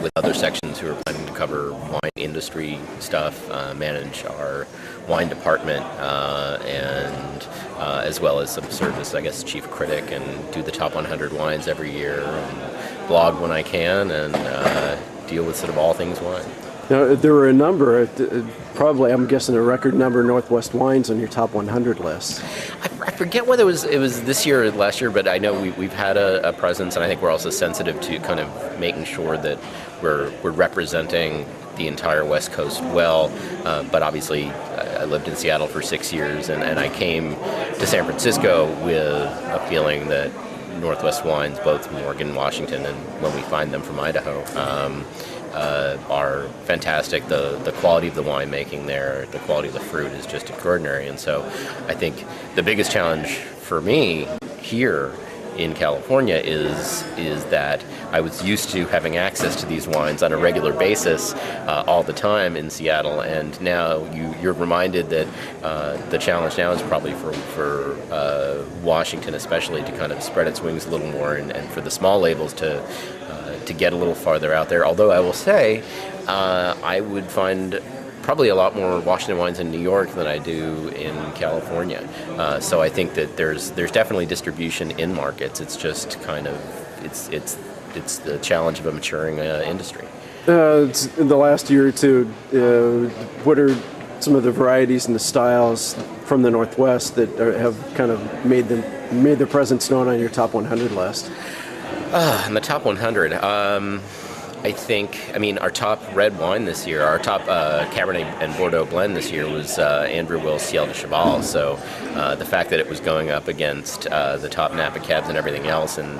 with other sections who are planning to cover wine industry stuff, manage our wine department, and as well as some service, I guess, chief critic, and do the top 100 wines every year, and blog when I can, and deal with sort of all things wine. Now, there were a number, probably, I'm guessing a record number of Northwest wines on your top 100 list. I forget whether it was this year or last year, but I know we've had a presence, and I think we're also sensitive to kind of making sure that we're representing the entire West Coast well. But obviously, I lived in Seattle for 6 years, and I came to San Francisco with a feeling that Northwest wines, both from Oregon and Washington, and when we find them from Idaho, are fantastic. The quality of the winemaking there, the quality of the fruit is just extraordinary. And so I think the biggest challenge for me here in California is that I was used to having access to these wines on a regular basis all the time in Seattle, and now you're reminded that the challenge now is probably for Washington especially to kind of spread its wings a little more, and for the small labels to get a little farther out there. Although I will say I would find probably a lot more Washington wines in New York than I do in California. So I think that there's definitely distribution in markets. It's just kind of it's the challenge of a maturing industry. In the last year or two, what are some of the varieties and the styles from the Northwest that have kind of made their presence known on your top 100 list? In the top 100, I mean, our top red wine this year, our top Cabernet and Bordeaux blend this year was Andrew Will's Ciel de Cheval. So the fact that it was going up against the top Napa Cabs and everything else, and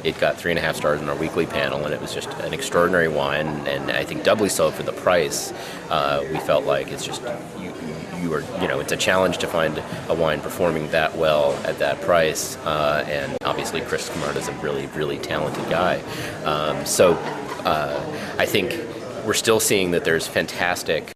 it got 3.5 stars in our weekly panel, and it was just an extraordinary wine, and I think doubly so for the price. We felt like it's just it's a challenge to find a wine performing that well at that price, and obviously Chris Camarda is a really, really talented guy. So I think we're still seeing that there's fantastic